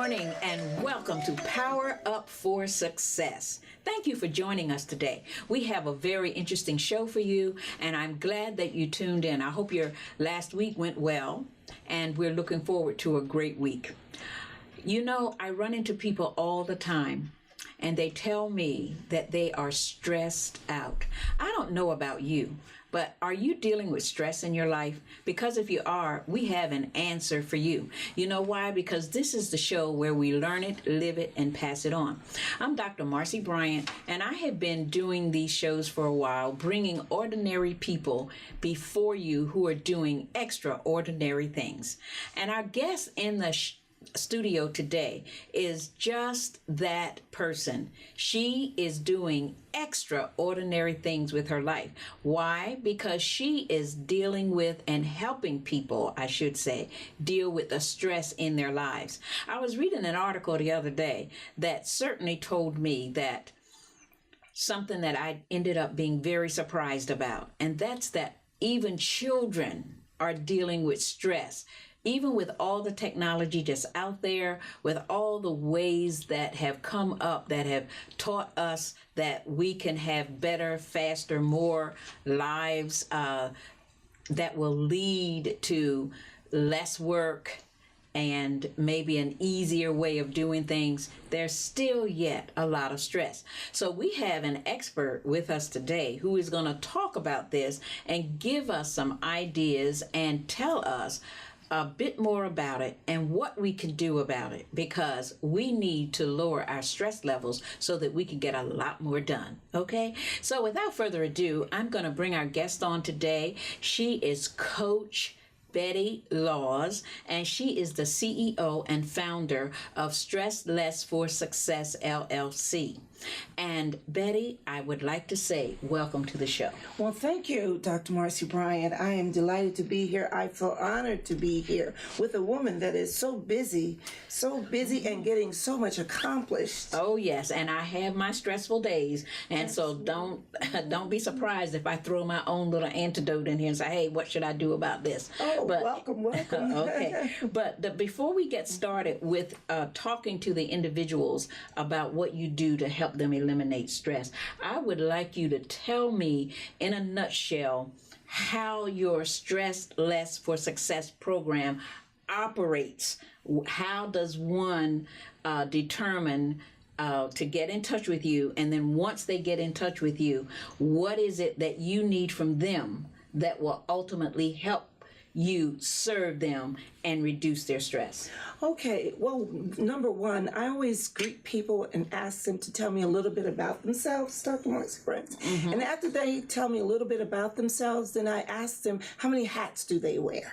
morning and welcome to Power Up for Success. Thank you for joining us today. We have a very interesting show for you and I'm glad that you tuned in. I hope your last week went well and we're looking forward to a great week. You know, I run into people all the time and they tell me that they are stressed out. I don't know about you, but are you dealing with stress in your life? Because if you are, we have an answer for you. You know why? Because this is the show where we learn it, live it, and pass it on. I'm Dr. Marcy Bryant, and I have been doing these shows for a while, bringing ordinary people before you who are doing extraordinary things. And our guest in the studio today is just that person. She is doing extraordinary things with her life. Why? Because she is dealing with and helping people, I should say, deal with the stress in their lives. I was reading an article the other day that certainly told me that something that I ended up being very surprised about, and that's that even children are dealing with stress. Even with all the technology just out there, with all the ways that have come up that have taught us that we can have better, faster, more lives that will lead to less work and maybe an easier way of doing things, there's still yet a lot of stress. So we have an expert with us today who is going to talk about this and give us some ideas and tell us a bit more about it and what we can do about it, because we need to lower our stress levels so that we can get a lot more done. Okay, so without further ado, I'm going to bring our guest on today. She is Coach Betty Laws, and she is the CEO and founder of Stress Less for Success, LLC. And Betty, I would like to say welcome to the show. Well, thank you, Dr. Marcy Bryant. I am delighted to be here. I feel honored to be here with a woman that is so busy and getting so much accomplished. Oh, yes. And I have my stressful days. And so don't be surprised if I throw my own little antidote in here and say, hey, what should I do about this? Oh, welcome. Okay. But before we get started with talking to the individuals about what you do to help them eliminate stress, I would like you to tell me in a nutshell how your Stress Less for Success program operates. How does one determine to get in touch with you? And then once they get in touch with you, what is it that you need from them that will ultimately help you serve them and reduce their stress? Okay, well, number one, I always greet people and ask them to tell me a little bit about themselves, Dr. Marcy Bryant. Mm-hmm. And after they tell me a little bit about themselves, then I ask them, how many hats do they wear?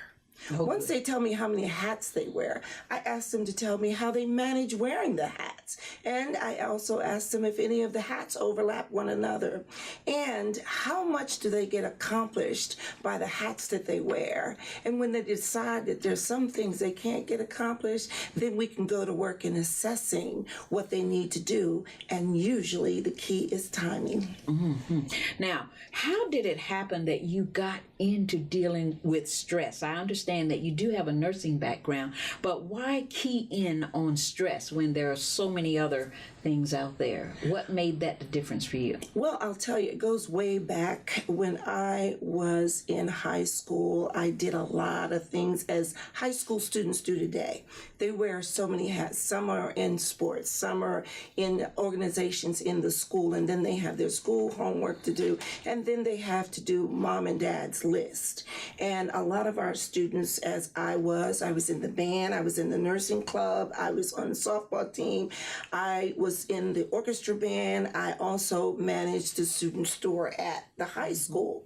Oh, once they tell me how many hats they wear, I ask them to tell me how they manage wearing the hats. And I also ask them if any of the hats overlap one another. And how much do they get accomplished by the hats that they wear? And when they decide that there's some things they can't get accomplished, then we can go to work in assessing what they need to do. And usually the key is timing. Mm-hmm. Now, how did it happen that you got into dealing with stress? I understand that you do have a nursing background, but why key in on stress when there are so many other things out there? What made that the difference for you? Well, I'll tell you, it goes way back. When I was in high school, I did a lot of things as high school students do today. They wear so many hats. Some are in sports, some are in organizations in the school, and then they have their school homework to do, and then they have to do mom and dad's list. And a lot of our students, as I was in the band, I was in the nursing club, I was on the softball team, I was in the orchestra band, I also managed the student store at the high school.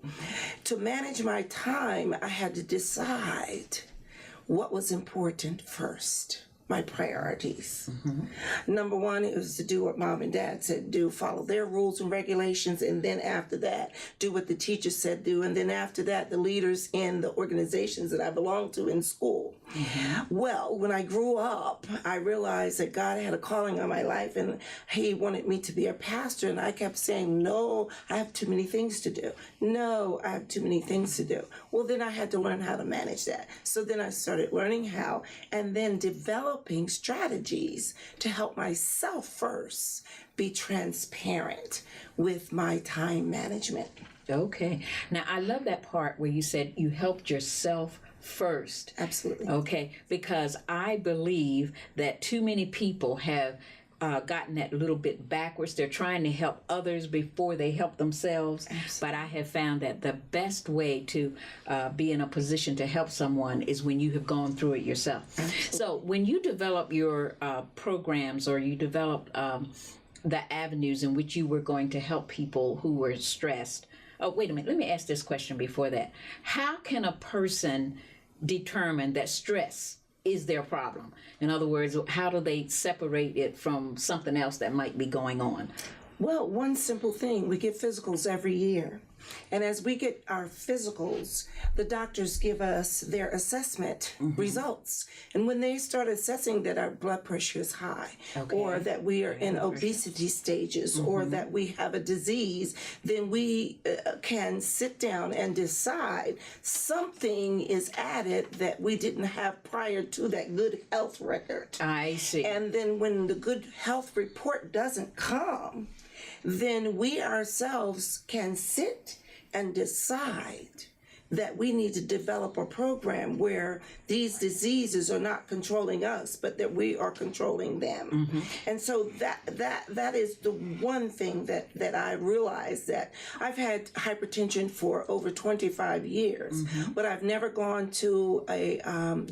To manage my time, I had to decide what was important first. My priorities. Mm-hmm. Number one, it was to do what mom and dad said do, follow their rules and regulations, and then after that, do what the teacher said do, and then after that, the leaders in the organizations that I belonged to in school. Mm-hmm. Well, when I grew up, I realized that God had a calling on my life, and He wanted me to be a pastor, and I kept saying, no, I have too many things to do. No, I have too many things to do. Well, then I had to learn how to manage that. So then I started learning how, and then developing developing strategies to help myself first be transparent with my time management. Okay. Now, I love that part where you said you helped yourself first. Absolutely. Okay. Because I believe that too many people have gotten that little bit backwards. They're trying to help others before they help themselves. Absolutely. But I have found that the best way to be in a position to help someone is when you have gone through it yourself. Absolutely. So when you develop your programs, or you develop the avenues in which you were going to help people who were stressed. Oh, wait a minute. Let me ask this question before that. How can a person determine that stress is their problem? In other words, how do they separate it from something else that might be going on? Well, one simple thing, we get physicals every year. And as we get our physicals, the doctors give us their assessment results. And when they start assessing that our blood pressure is high, or that we are in obesity stages, or that we have a disease, then we can sit down and decide something is added that we didn't have prior to that good health record. I see. And then when the good health report doesn't come, then we ourselves can sit and decide that we need to develop a program where these diseases are not controlling us, but that we are controlling them. And so that is the one thing that I realized, that I've had hypertension for over 25 years, but I've never gone to a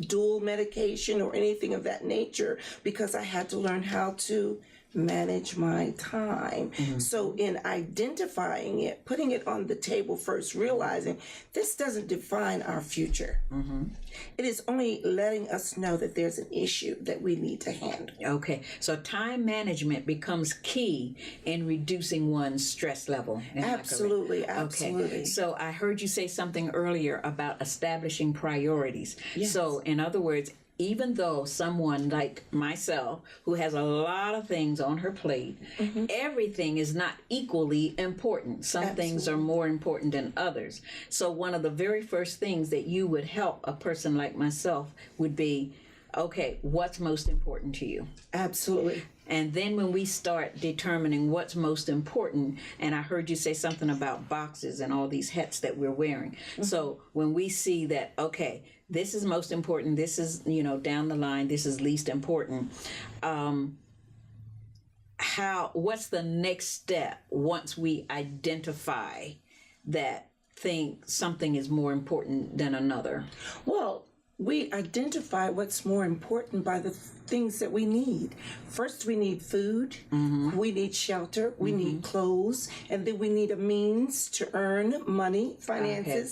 dual medication or anything of that nature, because I had to learn how to manage my time. So in identifying it, putting it on the table first, realizing this doesn't define our future. It is only letting us know that there's an issue that we need to handle. Okay, so time management becomes key in reducing one's stress level. Absolutely, absolutely. Okay, so I heard you say something earlier about establishing priorities. Yes. So in other words, even though someone like myself, who has a lot of things on her plate, everything is not equally important. Some things are more important than others. So one of the very first things that you would help a person like myself would be, okay, what's most important to you? Absolutely. And then when we start determining what's most important, and I heard you say something about boxes and all these hats that we're wearing. So when we see that, okay, this is most important, this is, down the line, this is least important, what's the next step once we identify that something is more important than another? Well, we identify what's more important by the things that we need. First, we need food, we need shelter, we need clothes, and then we need a means to earn money, finances.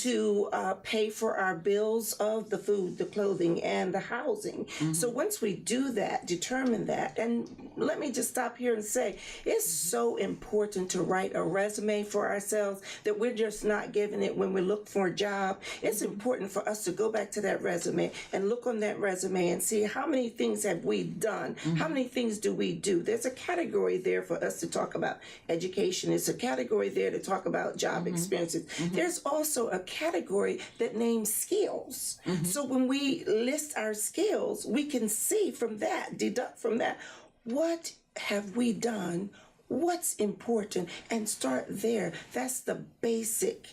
To pay for our bills of the food, the clothing, and the housing. So once we do that, determine that, and let me just stop here and say, it's so important to write a resume for ourselves, that we're just not giving it when we look for a job. It's important for us to go back to that resume and look on that resume and see how many things have we done, how many things do we do. There's a category there for us to talk about education. There's a category there to talk about job experiences. There's also a category that names skills. So when we list our skills, we can see from that, deduct from that, what have we done, what's important, and start there. That's the basic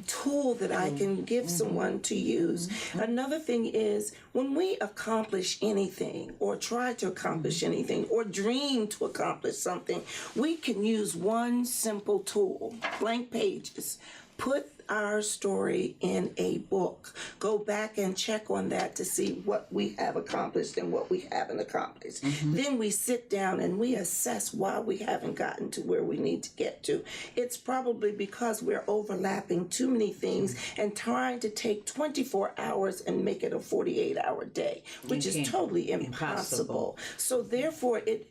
tool that I can give someone to use. Another thing is, when we accomplish anything, or try to accomplish anything, or dream to accomplish something, we can use one simple tool, blank pages. Put our story in a book. Go back and check on that to see what we have accomplished and what we haven't accomplished. Then we sit down and we assess why we haven't gotten to where we need to get to. It's probably because we're overlapping too many things and trying to take 24 hours and make it a 48-hour day, which is totally impossible. So therefore, it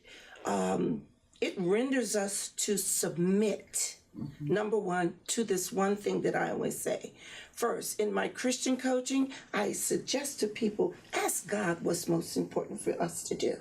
renders us to submit Number one, to this one thing that I always say. First, in my Christian coaching, I suggest to people, ask God what's most important for us to do.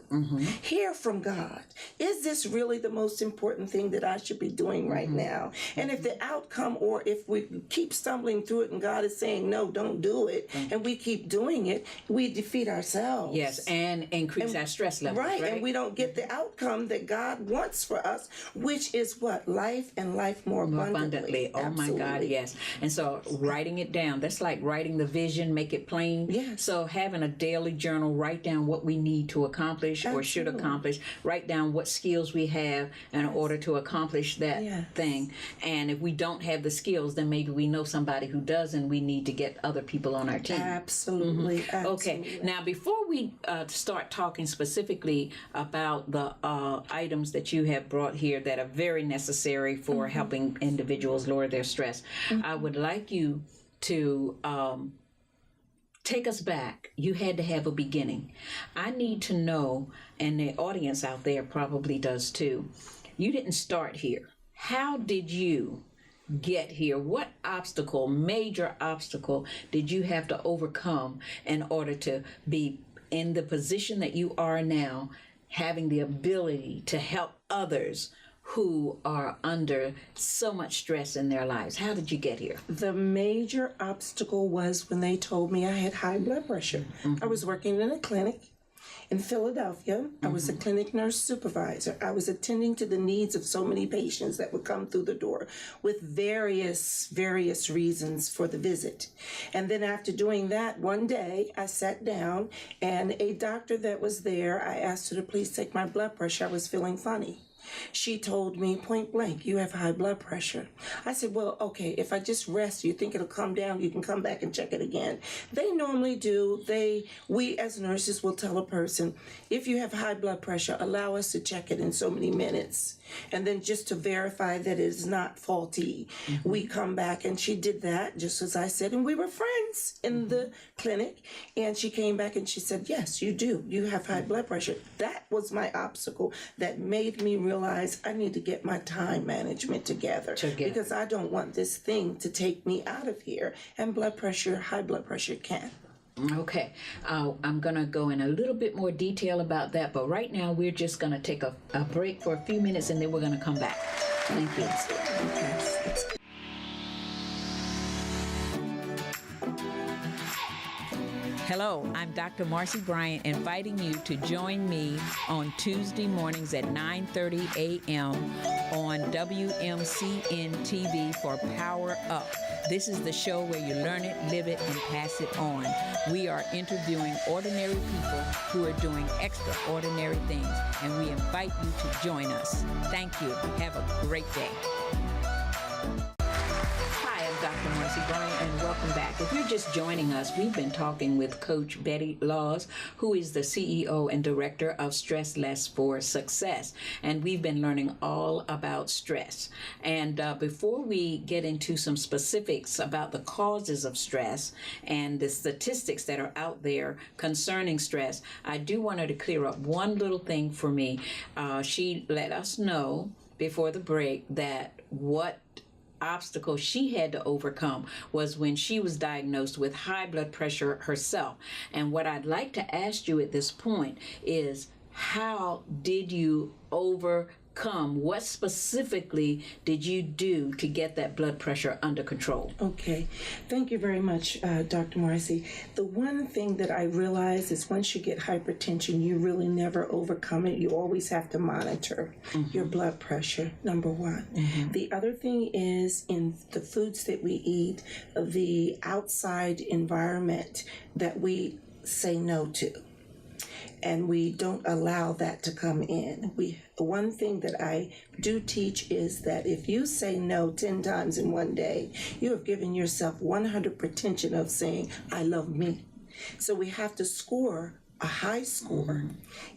Hear from God. Is this really the most important thing that I should be doing right now? And if the outcome, or if we keep stumbling through it and God is saying, no, don't do it, and we keep doing it, we defeat ourselves. Yes, and increase our stress levels. Right, and we don't get the outcome that God wants for us, which is what? Life, and life more abundantly. Oh my God, yes. And so writing it down, that's like writing the vision, make it plain. Yes. So having a daily journal, write down what we need to accomplish or should accomplish, write down what skills we have in order to accomplish that thing. And if we don't have the skills, then maybe we know somebody who does, and we need to get other people on our team. Absolutely. Okay, now before we start talking specifically about the items that you have brought here that are very necessary for helping individuals lower their stress, I would like you to take us back. You had to have a beginning. I need to know, and the audience out there probably does too, you didn't start here. How did you get here? What obstacle, major obstacle, did you have to overcome in order to be in the position that you are now, having the ability to help others who are under so much stress in their lives? How did you get here? The major obstacle was when they told me I had high blood pressure. I was working in a clinic in Philadelphia. I was a clinic nurse supervisor. I was attending to the needs of so many patients that would come through the door with various reasons for the visit. And then after doing that, one day I sat down, and a doctor that was there, I asked her to please take my blood pressure. I was feeling funny. She told me point blank, you have high blood pressure. I said, well, okay, if I just rest, you think it'll come down, you can come back and check it again. They normally do. We as nurses will tell a person, if you have high blood pressure, allow us to check it in so many minutes. And then just to verify that it is not faulty, we come back. And she did that, just as I said, and we were friends in the clinic. And she came back and she said, yes, you do. You have high blood pressure. That was my obstacle that made me realize I need to get my time management together. Because I don't want this thing to take me out of here. And blood pressure, high blood pressure can. Okay, I'm going to go in a little bit more detail about that, but right now we're just going to take a break for a few minutes, and then we're going to come back. Thank you. Hello, I'm Dr. Marcy Bryant, inviting you to join me on Tuesday mornings at 9:30 a.m. on WMCN TV for Power Up. This is the show where you learn it, live it, and pass it on. We are interviewing ordinary people who are doing extraordinary things, and we invite you to join us. Thank you. Have a great day. Dr. Marcy Bryant, and welcome back. If you're just joining us, we've been talking with Coach Betty Laws, who is the CEO and Director of Stress Less for Success, and we've been learning all about stress. And before we get into some specifics about the causes of stress and the statistics that are out there concerning stress, I do want her to clear up one little thing for me. She let us know before the break that what obstacle she had to overcome was when she was diagnosed with high blood pressure herself. And what I'd like to ask you at this point is, how did you overcome? What specifically did you do to get that blood pressure under control? Okay. Thank you very much, Dr. Marcy. The one thing that I realize is once you get hypertension, you really never overcome it. You always have to monitor your blood pressure, number one. The other thing is in the foods that we eat, the outside environment that we say no to. And we don't allow that to come in. One thing that I do teach is that if you say no 10 times in one day, you have given yourself 100 pretension of saying, I love me. So we have to score a high score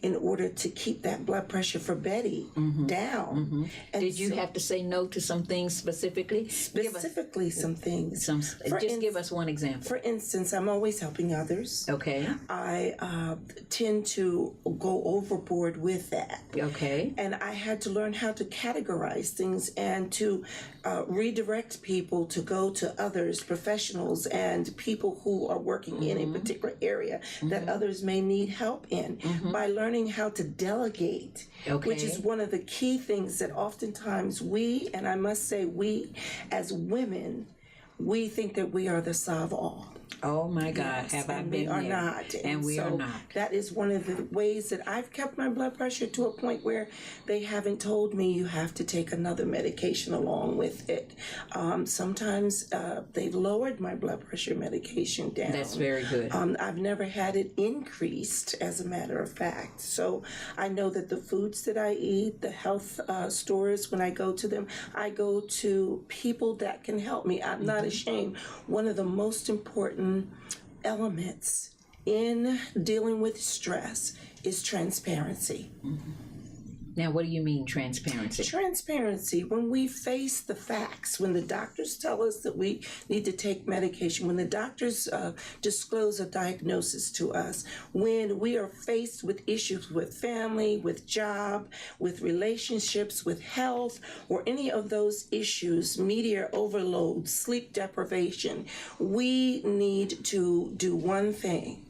in order to keep that blood pressure for Betty down. And Did you have to say no to some things specifically? specifically some things? Give us one example. For instance, I'm always helping others. Okay. I tend to go overboard with that. Okay. And I had to learn how to categorize things and to redirect people to go to others, professionals, and people who are working in a particular area that others may need help in by learning how to delegate, which is one of the key things that oftentimes we, and I must say we as women, we think that we are the solve-all. Oh my God, have I been we are there? not. And we are not. That is one of the ways that I've kept my blood pressure to a point where they haven't told me you have to take another medication along with it. Sometimes they've lowered my blood pressure medication down. That's very good. I've never had it increased, as a matter of fact. So I know that the foods that I eat, the health stores, when I go to them, I go to people that can help me. I'm not ashamed. One of the most important elements in dealing with stress is transparency. Now, what do you mean transparency? Transparency, when we face the facts, when the doctors tell us that we need to take medication, when the doctors disclose a diagnosis to us, when we are faced with issues with family, with job, with relationships, with health, or any of those issues, media overload, sleep deprivation, we need to do one thing: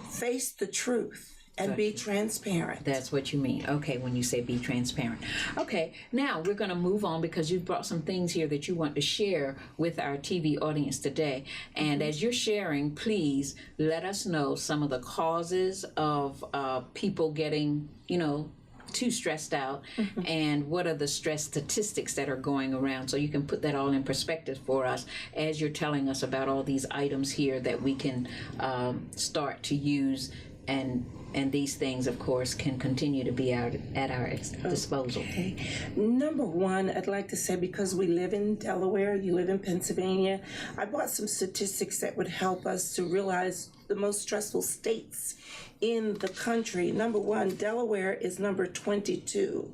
face the truth and be transparent. That's what you mean. Okay, when you say be transparent. Okay, now we're going to move on because you've brought some things here that you want to share with our TV audience today. And as you're sharing, please let us know some of the causes of people getting, too stressed out, and what are the stress statistics that are going around, so you can put that all in perspective for us as you're telling us about all these items here that we can start to use, and these things, of course, can continue to be at our disposal. Okay. Number one, I'd like to say, because we live in Delaware, you live in Pennsylvania, I brought some statistics that would help us to realize the most stressful states in the country. Number one, Delaware is number 22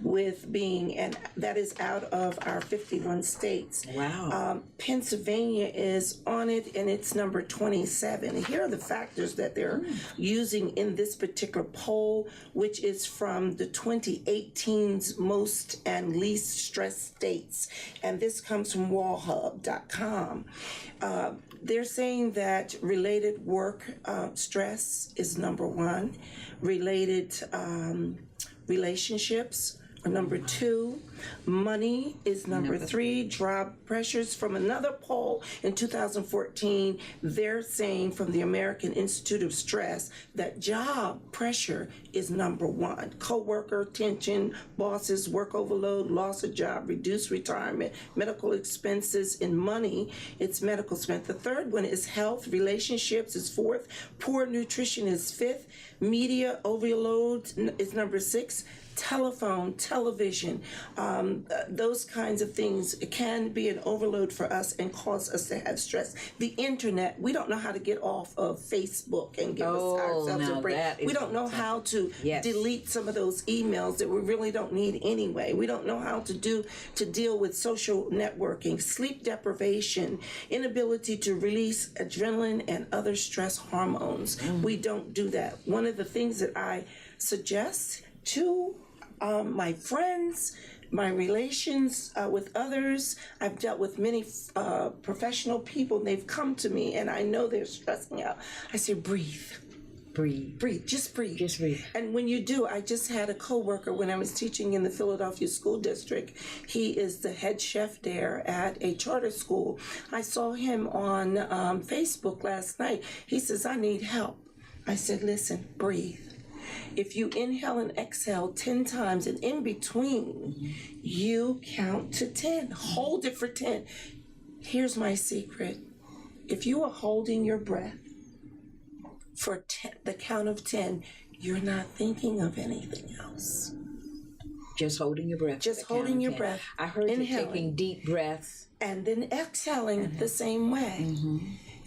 with being, and that is out of our 51 states. Wow. Pennsylvania is on it, and it's number 27. Here are the factors that they're using in this particular poll, which is from the 2018's most and least stressed states. And this comes from wallhub.com. They're saying that related work stress is number one. Related relationships are number two. Money is number three. Job pressures. From another poll in 2014, they're saying from the American Institute of Stress that job pressure is number one. Coworker tension, bosses, work overload, loss of job, reduced retirement, medical expenses. In money, it's medical expense. The third one is health. Relationships is fourth. Poor nutrition is fifth. Media overload is number six. Telephone, television, those kinds of things can be an overload for us and cause us to have stress. The internet, we don't know how to get off of Facebook and give ourselves a break. We don't know how to delete some of those emails that we really don't need anyway. We don't know how to deal with social networking, sleep deprivation, inability to release adrenaline and other stress hormones. We don't do that. One of the things that I suggest to my friends, my relations with others. I've dealt with many professional people, and they've come to me, and I know they're stressing out. I say, breathe. Breathe. Just breathe. Just breathe. And when you do, I just had a coworker when I was teaching in the Philadelphia School District. He is the head chef there at a charter school. I saw him on Facebook last night. He says, I need help. I said, listen, breathe. If you inhale and exhale 10 times, and in between, you count to 10. Hold it for 10. Here's my secret. If you are holding your breath for the count of 10, you're not thinking of anything else. Just holding your breath. Just holding your breath. I heard you taking deep breaths. And then exhaling the same way.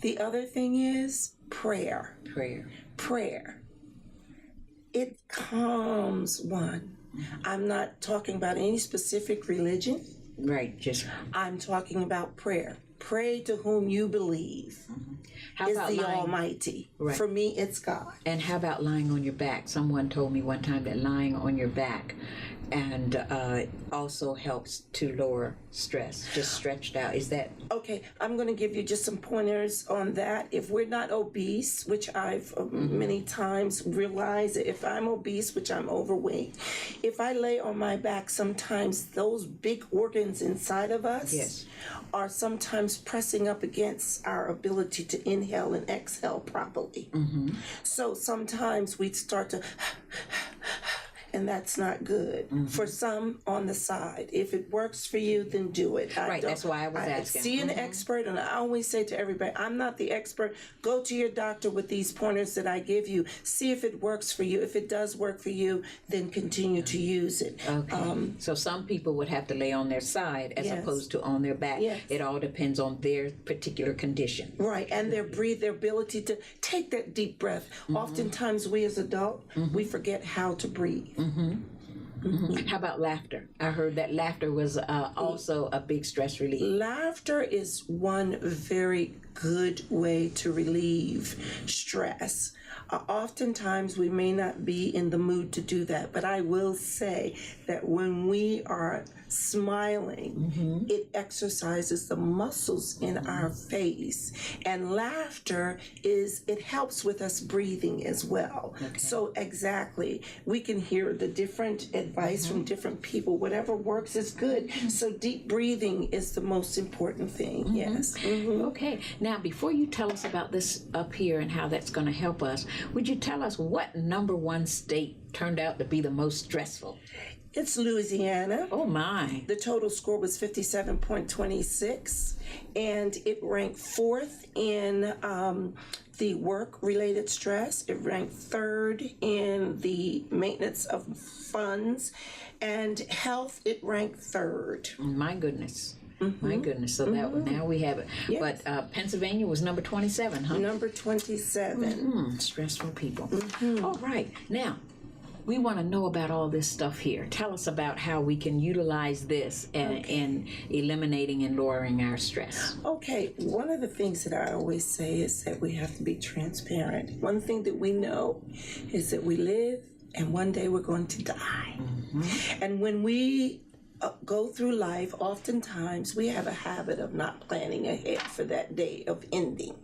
The other thing is prayer. It calms one. I'm not talking about any specific religion. Right, just I'm talking about prayer. Pray to whom you believe how is about the lying? Almighty. Right. For me, it's God. And how about lying on your back? Someone told me one time that lying on your back and also helps to lower stress, just stretched out. Is that Okay, I'm going to give you just some pointers on that. If we're not obese, which I've many times realized that if I'm obese, which I'm overweight, if I lay on my back, sometimes those big organs inside of us Yes. are sometimes pressing up against our ability to inhale and exhale properly. So sometimes we start to and that's not good. For some on the side. If it works for you, then do it. Right, that's why I was asking. See an expert, and I always say to everybody, I'm not the expert. Go to your doctor with these pointers that I give you. See if it works for you. If it does work for you, then continue to use it. okay? So some people would have to lay on their side as Yes. opposed to on their back. Yes. It all depends on their particular condition. Right, and their ability to take that deep breath. Oftentimes we as adults, we forget how to breathe. How about laughter? I heard that laughter was also a big stress relief. Laughter is one very good way to relieve stress. Oftentimes we may not be in the mood to do that, but I will say that when we are smiling, it exercises the muscles in our face. And laughter it helps with us breathing as well. So exactly, we can hear the different advice from different people. Whatever works is good. So deep breathing is the most important thing, yes. Okay, now before you tell us about this up here and how that's going to help us, would you tell us what number one state turned out to be the most stressful? It's Louisiana. Oh my. The total score was 57.26, and it ranked fourth in the work-related stress. It ranked third in the maintenance of funds, and health, it ranked third. My goodness. My goodness. So that now we have it. Yes. But Pennsylvania was number 27, huh? Number 27. Stressful people. All right. Now, we want to know about all this stuff here. Tell us about how we can utilize this in eliminating and lowering our stress. Okay, one of the things that I always say is that we have to be transparent. One thing that we know is that we live and one day we're going to die. And when we go through life, oftentimes we have a habit of not planning ahead for that day of ending.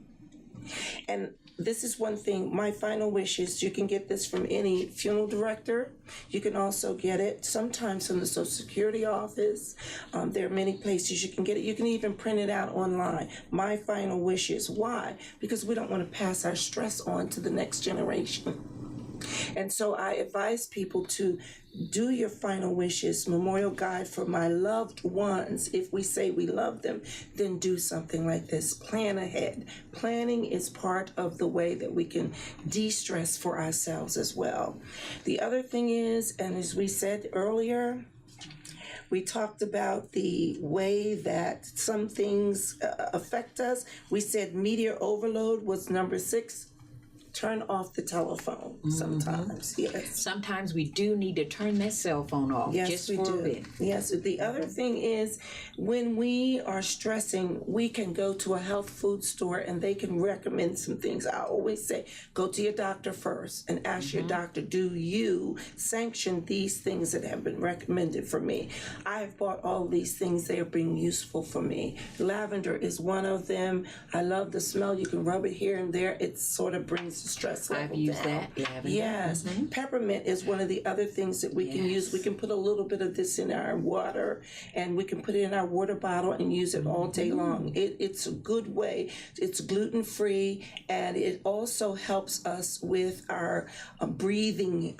And this is one thing, my final wish is you can get this from any funeral director. You can also get it sometimes from the Social Security office. There are many places you can get it. You can even print it out online. My final wish is why? Because we don't want to pass our stress on to the next generation. And so I advise people to do your final wishes, memorial guide for my loved ones. If we say we love them, then do something like this. Plan ahead. Planning is part of the way that we can de-stress for ourselves as well. The other thing is, and as we said earlier, we talked about the way that some things affect us. We said media overload was number 6. Turn off the telephone sometimes, yes. Sometimes we do need to turn that cell phone off just for a bit. Yes, the other thing is when we are stressing, we can go to a health food store and they can recommend some things. I always say, go to your doctor first and ask your doctor, do you sanction these things that have been recommended for me? I have bought all these things. They are being useful for me. Lavender is one of them. I love the smell. You can rub it here and there. It sort of brings the stress level I've used down. that, lavender. Yes. Peppermint is one of the other things that we can use. We can put a little bit of this in our water and we can put it in our water bottle and use it all day long. It's a good way. It's gluten-free and it also helps us with our breathing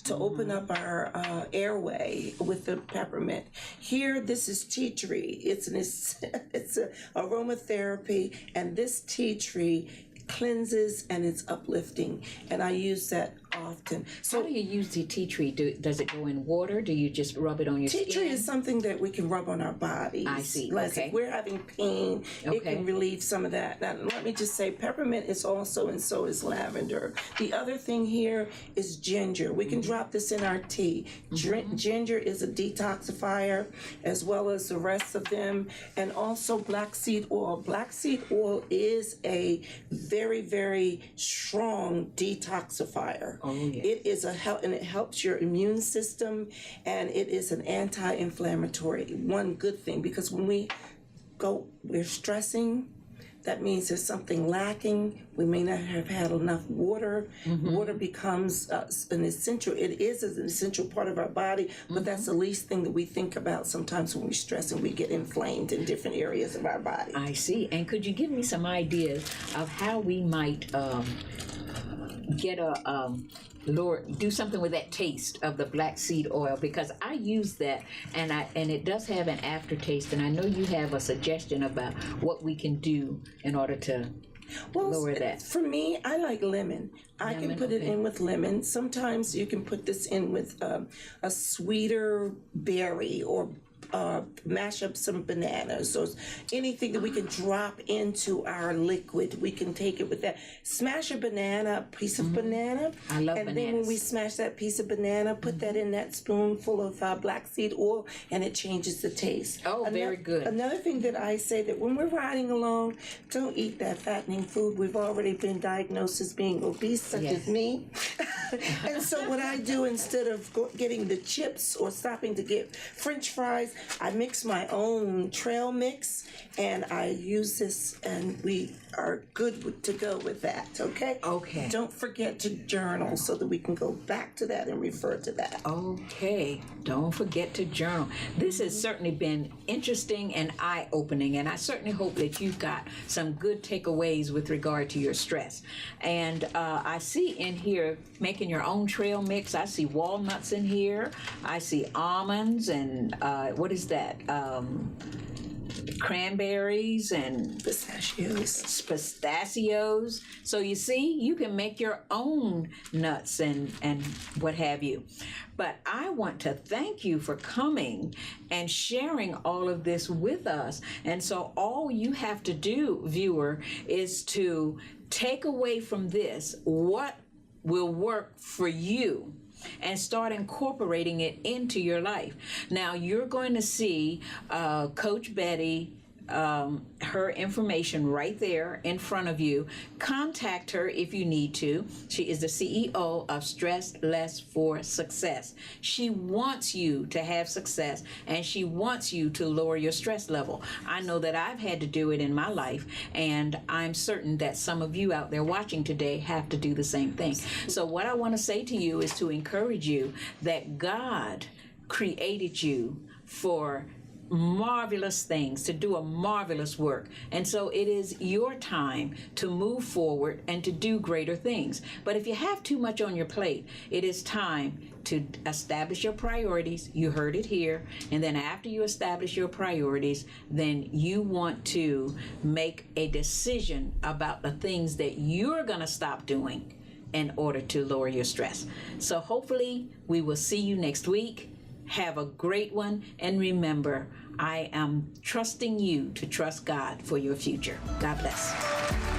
to open up our airway with the peppermint. Here, this is tea tree. It's a aromatherapy, and this tea tree cleanses and it's uplifting, and I use that often. How do you use the tea tree? Does it go in water? Do you just rub it on your skin? Tea tree is something that we can rub on our bodies. I see. Like Okay. if we're having pain, it can relieve some of that. Now, let me just say, peppermint is also, and so is lavender. The other thing here is ginger. We can drop this in our tea. Ginger is a detoxifier, as well as the rest of them, and also black seed oil. Black seed oil is a very, very strong detoxifier. Oh, yeah. It is a help, and it helps your immune system, and it is an anti-inflammatory. One good thing, because when we're stressing, that means there's something lacking. We may not have had enough water. Water becomes an essential. It is an essential part of our body, but that's the least thing that we think about sometimes when we stress and we get inflamed in different areas of our body. I see. And could you give me some ideas of how we might get do something with that taste of the black seed oil, because I use that and it does have an aftertaste, and I know you have a suggestion about what we can do in order to lower that. For me, I like lemon. I can put it in with lemon. Sometimes you can put this in with a sweeter berry, or mash up some bananas, or anything that we can drop into our liquid. We can take it with that. Smash a piece of banana. I love and bananas. then when we smash that piece of banana, put that in that spoonful of black seed oil, and it changes the taste. Oh, very good. Another thing that I say, that when we're riding along, don't eat that fattening food. We've already been diagnosed as being obese, such as me. And so what I do, instead of getting the chips or stopping to get French fries, I mix my own trail mix, and I use this, and we are good to go with that, okay? Okay. Don't forget to journal so that we can go back to that and refer to that. Okay, don't forget to journal. This has certainly been interesting and eye-opening, and I certainly hope that you've got some good takeaways with regard to your stress. And I see in here making your own trail mix. I see walnuts in here. I see almonds and what is that? Cranberries and pistachios. So you see, you can make your own nuts and what have you. But I want to thank you for coming and sharing all of this with us. And so all you have to do, viewer, is to take away from this what will work for you and start incorporating it into your life. Now, you're going to see Coach Betty, her information right there in front of you. Contact her if you need to. She is the CEO of Stress Less for Success. She wants you to have success, and she wants you to lower your stress level. I know that I've had to do it in my life, and I'm certain that some of you out there watching today have to do the same thing. So what I want to say to you is to encourage you that God created you for marvelous things, to do a marvelous work. And so it is your time to move forward and to do greater things. But if you have too much on your plate, it is time to establish your priorities. You heard it here. And then after you establish your priorities, then you want to make a decision about the things that you're going to stop doing in order to lower your stress. So hopefully we will see you next week. Have a great one. And remember, I am trusting you to trust God for your future. God bless.